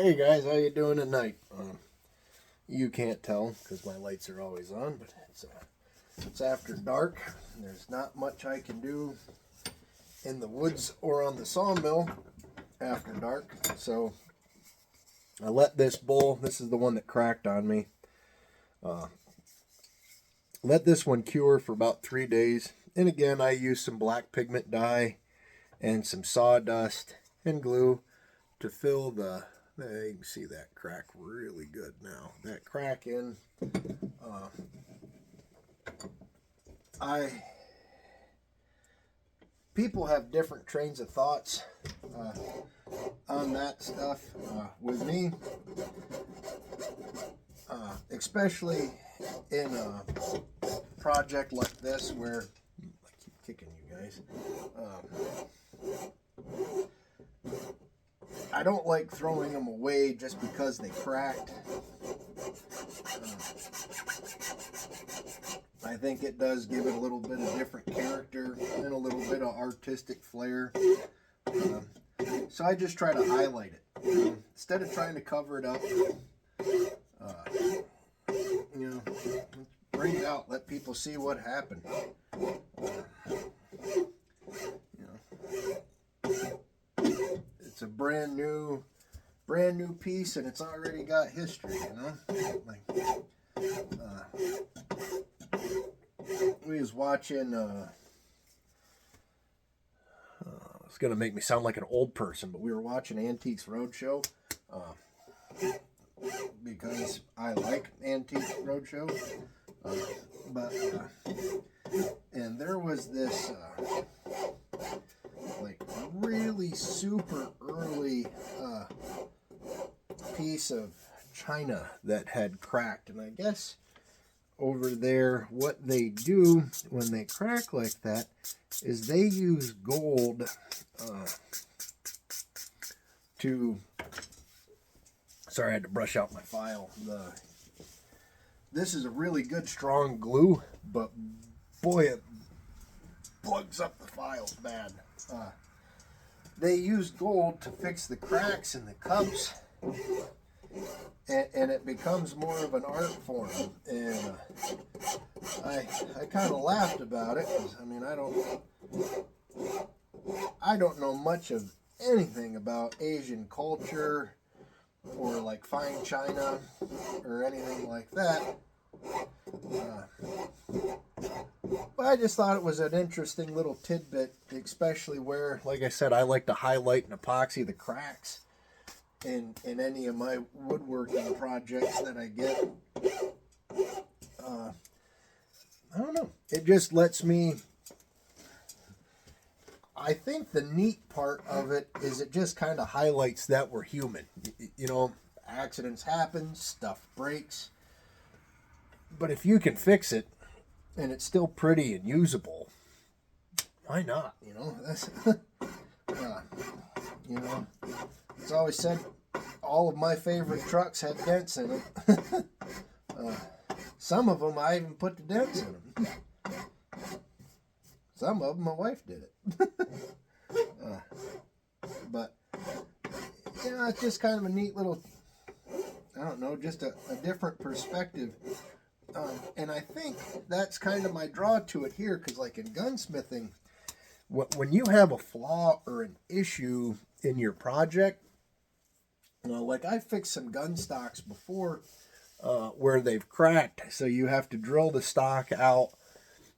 Hey guys, how you doing tonight? You can't tell because my lights are always on, but it's after dark. There's not much I can do in the woods or on the sawmill after dark. So I let this bull. This is the one that cracked on me. Let this one cure for about 3 days, and again I used some black pigment dye and some sawdust and glue to fill the. You can see that crack really good now. That crack in. I People have different trains of thoughts on that stuff. With me, especially in a project like this where I keep kicking you guys. I don't like throwing them away just because they cracked. I think it does give it a little bit of different character and a little bit of artistic flair. So I just try to highlight it. Instead of trying to cover it up, bring it out, let people see what happened. It's a brand new piece, and it's already got history. We was watching. It's gonna make me sound like an old person, but we were watching Antiques Roadshow because I like Antiques Roadshow. And there was this really super early piece of china that had cracked, and I guess over there what they do when they crack like that is they use gold to. Sorry, I had to brush out my file. This is a really good strong glue, but boy, it plugs up the files bad. They use gold to fix the cracks in the cups, and it becomes more of an art form. And I kind of laughed about it because I don't know much of anything about Asian culture or like fine china or anything like that. But I just thought it was an interesting little tidbit, especially where, like I said, I like to highlight and epoxy the cracks in any of my woodworking projects that I get. I don't know. It just lets me. I think the neat part of it is it just kind of highlights that we're human. Accidents happen, stuff breaks. But if you can fix it and it's still pretty and usable, why not? That's it's always said all of my favorite trucks had dents in them. Some of them I even put the dents in them. Some of them my wife did it. But it's just kind of a neat little, I don't know, just a different perspective. And I think that's kind of my draw to it here, because like in gunsmithing, when you have a flaw or an issue in your project, like I fixed some gun stocks before where they've cracked, so you have to drill the stock out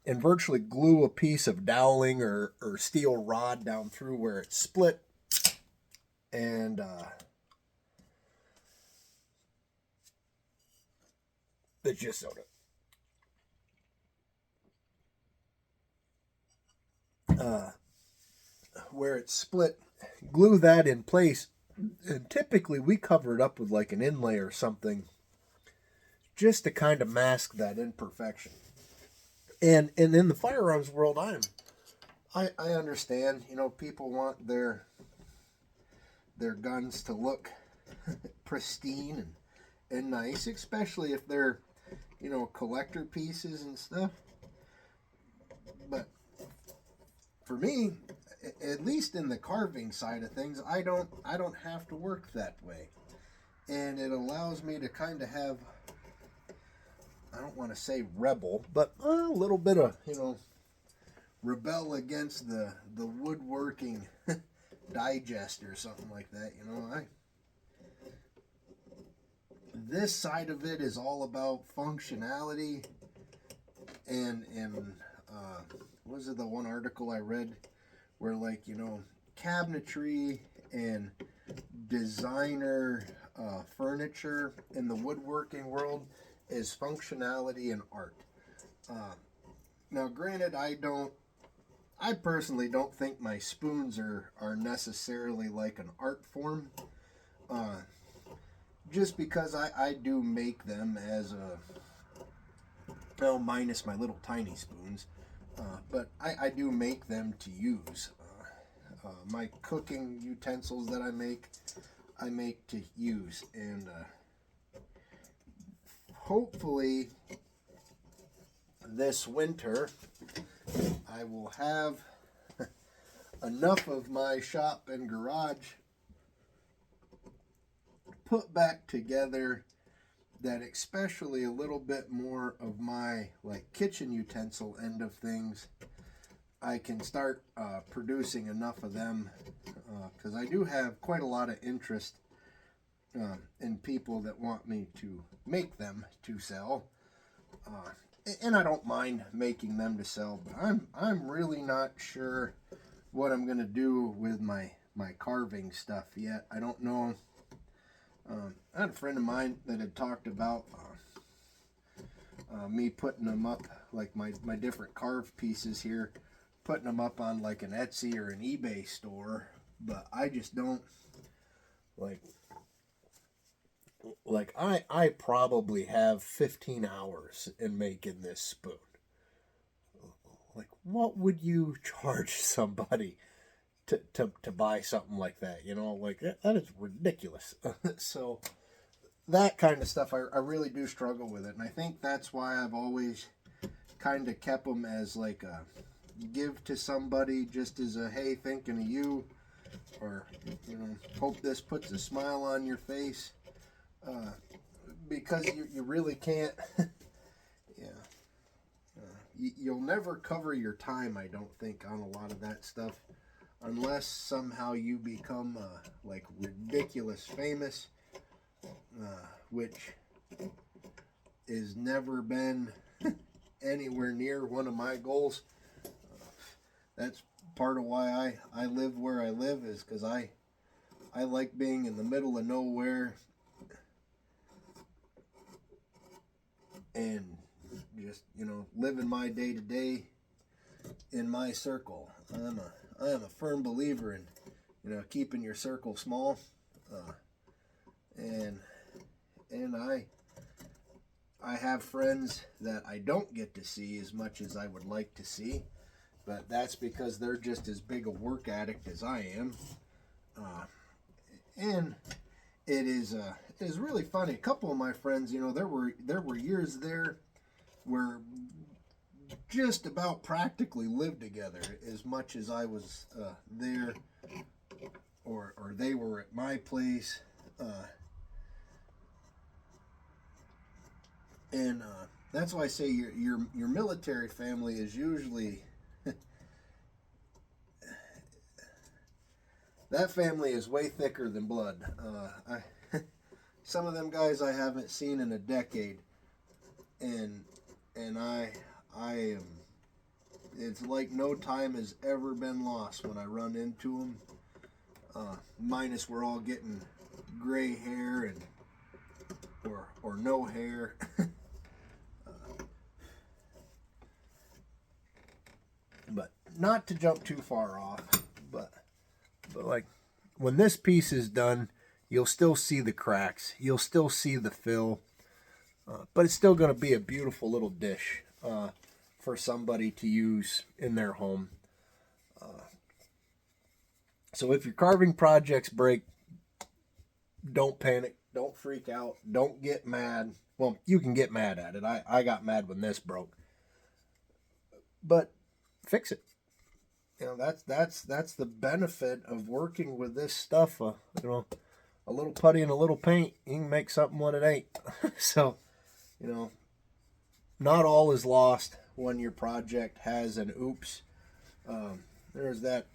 and virtually glue a piece of doweling or steel rod down through where it's split. And it's just soda. Where it's split, glue that in place. And typically we cover it up with like an inlay or something just to kind of mask that imperfection. And in the firearms world, I understand, people want their guns to look pristine and nice, especially if they're, collector pieces and stuff. But for me, at least in the carving side of things, I don't have to work that way. and it allows me to kind of have, I don't want to say rebel, but a little bit of, rebel against the woodworking digest or something like that. This side of it is all about functionality, and was it the one article I read where, like, cabinetry and designer furniture in the woodworking world is functionality and art. Now, granted, I personally don't think my spoons are necessarily like an art form. Just because I do make them as minus my little tiny spoons, but I do make them to use. My cooking utensils that I make to use, and hopefully this winter I will have enough of my shop and garage put back together that especially a little bit more of my like kitchen utensil end of things, I can start producing enough of them, because I do have quite a lot of interest in people that want me to make them to sell, and I don't mind making them to sell, but I'm really not sure what I'm gonna do with my carving stuff yet. I don't know. I had a friend of mine that had talked about me putting them up, like my different carved pieces here, putting them up on like an Etsy or an eBay store, but I just don't like I probably have 15 hours in making this spoon. Like, what would you charge somebody to buy something like that? Like, that is ridiculous. So that kind of stuff, I really do struggle with it, and I think that's why I've always kind of kept them as like a give to somebody, just as a hey, thinking of you, or hope this puts a smile on your face, because you really can't. Yeah, you'll never cover your time, I don't think, on a lot of that stuff, unless somehow you become like ridiculous famous, which has never been anywhere near one of my goals. That's part of why I live where I live, is because I like being in the middle of nowhere and just living my day to day in my circle. I am a firm believer in keeping your circle small, and I have friends that I don't get to see as much as I would like to see, but that's because they're just as big a work addict as I am, and it is really funny. A couple of my friends, there were years there where just about practically lived together as much as I was there, or they were at my place, and that's why I say your military family is usually that family is way thicker than blood. Some of them guys I haven't seen in a decade, and I am. It's like no time has ever been lost when I run into them. Minus we're all getting gray hair and or no hair. But not to jump too far off, but like when this piece is done, you'll still see the cracks, you'll still see the fill, but it's still going to be a beautiful little dish for somebody to use in their home. So if your carving projects break, don't panic, don't freak out, don't get mad. Well, you can get mad at it. I got mad when this broke, but fix it. That's the benefit of working with this stuff. a little putty and a little paint, you can make something what it ain't. So, you know, not all is lost when your project has an oops. There's that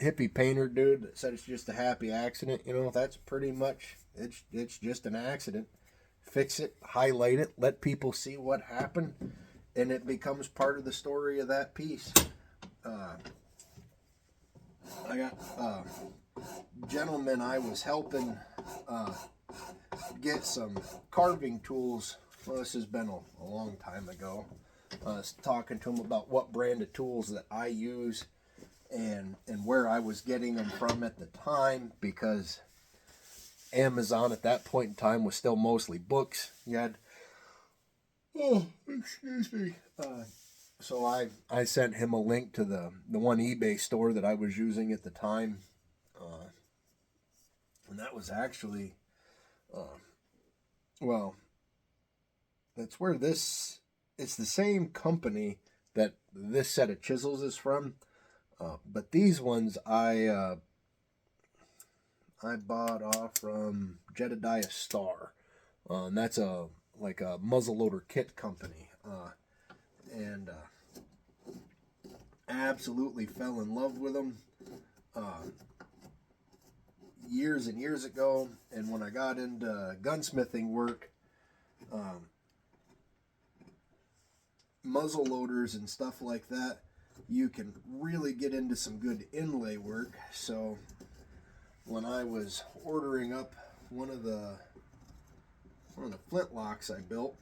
hippie painter dude that said it's just a happy accident. You know, that's pretty much, it's just an accident. Fix it, highlight it, let people see what happened, and it becomes part of the story of that piece. I got gentleman I was helping get some carving tools. Well, this has been a long time ago. I was talking to him about what brand of tools that I use and where I was getting them from at the time, because Amazon at that point in time was still mostly books. You had, oh, excuse me. So I sent him a link to the one eBay store that I was using at the time. And that was actually, well, that's where it's the same company that this set of chisels is from. But these ones I bought off from Jedediah Star. And that's like a muzzleloader kit company. And absolutely fell in love with them years and years ago. And when I got into gunsmithing work, muzzle loaders and stuff like that, you can really get into some good inlay work. So when I was ordering up one of the flintlocks I built,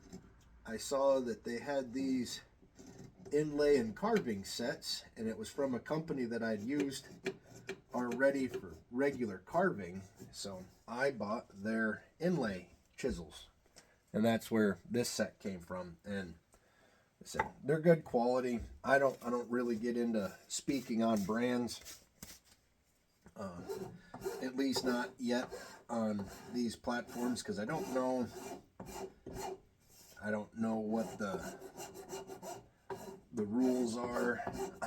I saw that they had these inlay and carving sets, and it was from a company that I'd used already for regular carving. So I bought their inlay chisels, and that's where this set came from. And I said they're good quality. I don't really get into speaking on brands, at least not yet on these platforms, because I don't know what the rules are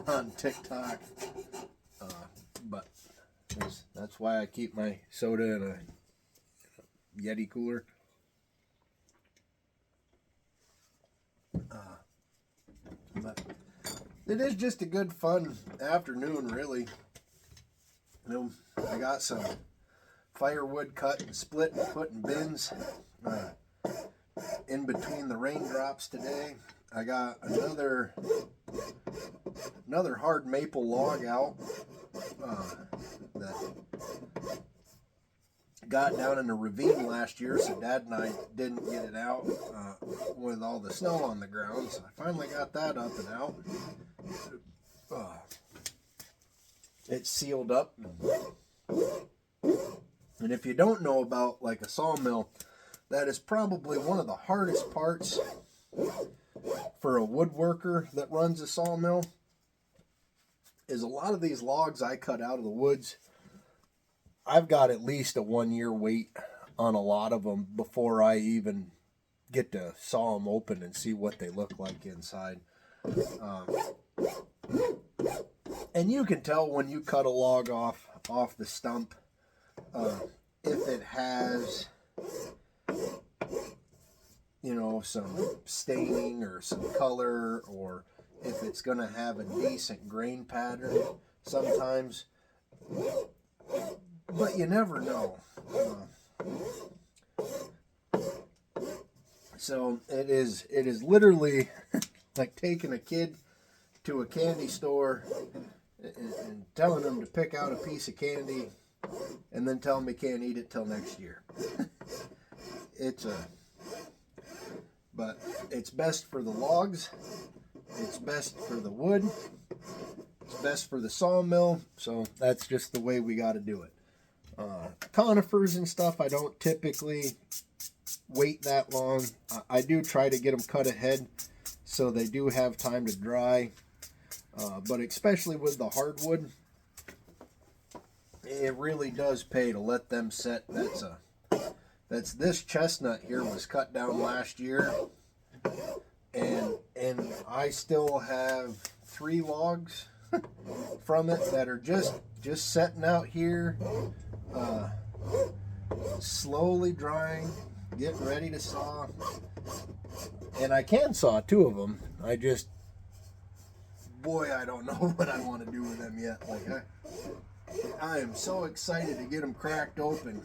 on TikTok, but that's why I keep my soda in a Yeti cooler. But it is just a good fun afternoon, really. You know, I got some firewood cut and split and put in bins in between the raindrops today. I got another hard maple log out that got down in a ravine last year, so Dad and I didn't get it out with all the snow on the ground. So I finally got that up and out. It's sealed up. And if you don't know about like a sawmill, that is probably one of the hardest parts for a woodworker that runs a sawmill. Is a lot of these logs I cut out of the woods, I've got at least a 1 year wait on a lot of them before I even get to saw them open and see what they look like inside. And you can tell when you cut a log off the stump, if it has, you know, some staining or some color, or if it's going to have a decent grain pattern sometimes. But you never know. So it is literally like taking a kid to a candy store and telling them to pick out a piece of candy and then tell them they can't eat it till next year. But it's best for the logs, it's best for the wood, it's best for the sawmill, so that's just the way we got to do it. Conifers and stuff, I don't typically wait that long. I do try to get them cut ahead so they do have time to dry. But especially with the hardwood, it really does pay to let them set. That's this chestnut here was cut down last year, and I still have 3 logs from it that are just setting out here. slowly drying, getting ready to saw. And I can saw 2 of them. I just, boy, I don't know what I want to do with them yet. Like, I am so excited to get them cracked open.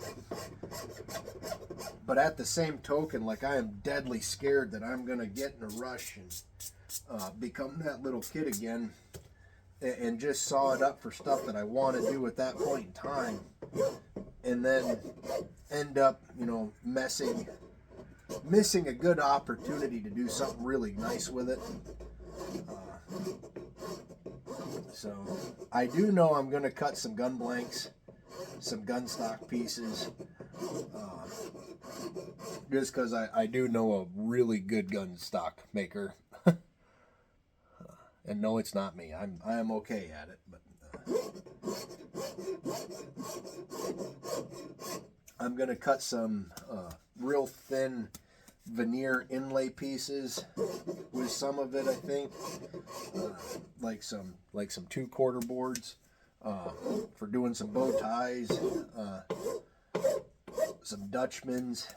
But at the same token, like, I am deadly scared that I'm going to get in a rush and become that little kid again and just saw it up for stuff that I want to do at that point in time. And then end up, you know, missing a good opportunity to do something really nice with it. So I do know I'm going to cut some gun blanks, some gun stock pieces, just because I do know a really good gun stock maker. And no, it's not me. I am okay at it, but I'm going to cut some real thin veneer inlay pieces with some of it, I think, like some 2/4 boards for doing some bow ties, some Dutchmans,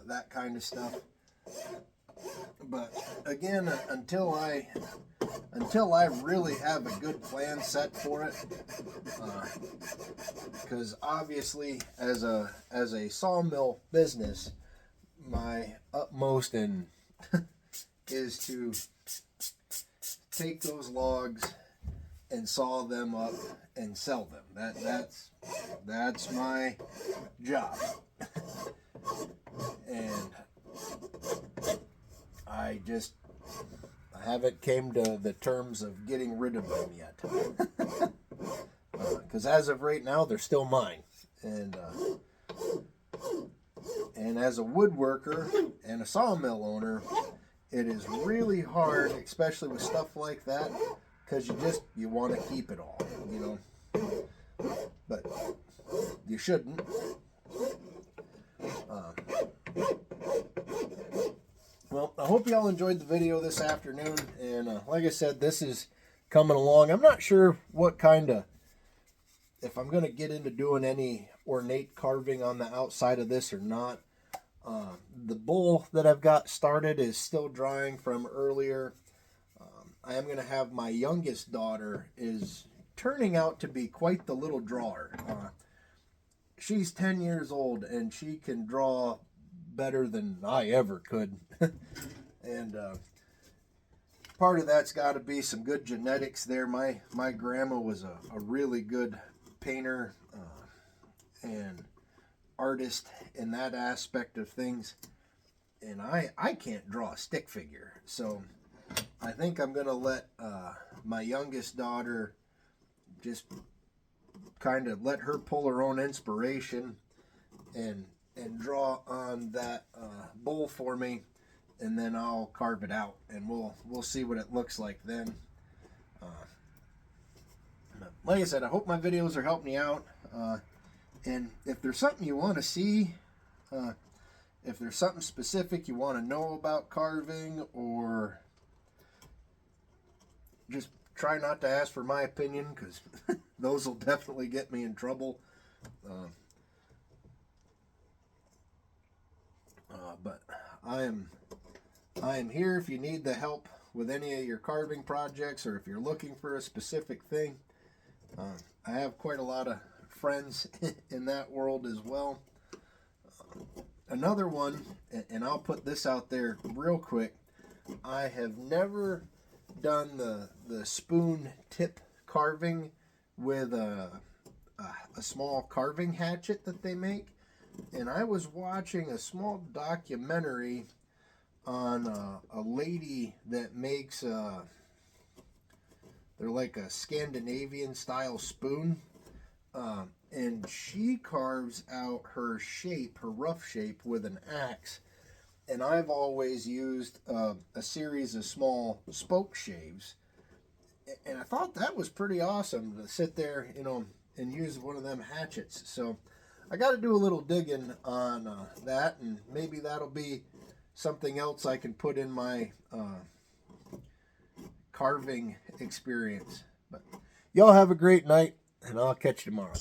that kind of stuff. But again, until I really have a good plan set for it, because obviously as a sawmill business, my utmost is to take those logs and saw them up and sell them. That's my job. And I haven't came to the terms of getting rid of them yet. Because as of right now, they're still mine. And as a woodworker and a sawmill owner, it is really hard, especially with stuff like that, because you want to keep it all, you know. But you shouldn't. Well, I hope y'all enjoyed the video this afternoon, and like I said, this is coming along. I'm not sure if I'm going to get into doing any ornate carving on the outside of this or not. The bowl that I've got started is still drying from earlier. I am going to have my youngest daughter is turning out to be quite the little drawer. She's 10 years old, and she can draw better than I ever could. And part of that's got to be some good genetics there. My grandma was a really good painter and artist in that aspect of things, and I can't draw a stick figure. So I think I'm gonna let my youngest daughter just kind of let her pull her own inspiration and draw on that bowl for me, and then I'll carve it out, and we'll see what it looks like then. Like I said, I hope my videos are helping you out. And if there's something you want to see, if there's something specific you want to know about carving, or just try not to ask for my opinion, because those will definitely get me in trouble. But I am here if you need the help with any of your carving projects, or if you're looking for a specific thing. I have quite a lot of friends in that world as well. Another one, and I'll put this out there real quick, I have never done the spoon tip carving with a small carving hatchet that they make. And I was watching a small documentary on a lady that makes they're like a Scandinavian style spoon, and she carves out her shape, her rough shape, with an axe. And I've always used a series of small spoke shaves, and I thought that was pretty awesome to sit there, you know, and use one of them hatchets. So I got to do a little digging on that, and maybe that'll be something else I can put in my carving experience. But y'all have a great night, and I'll catch you tomorrow.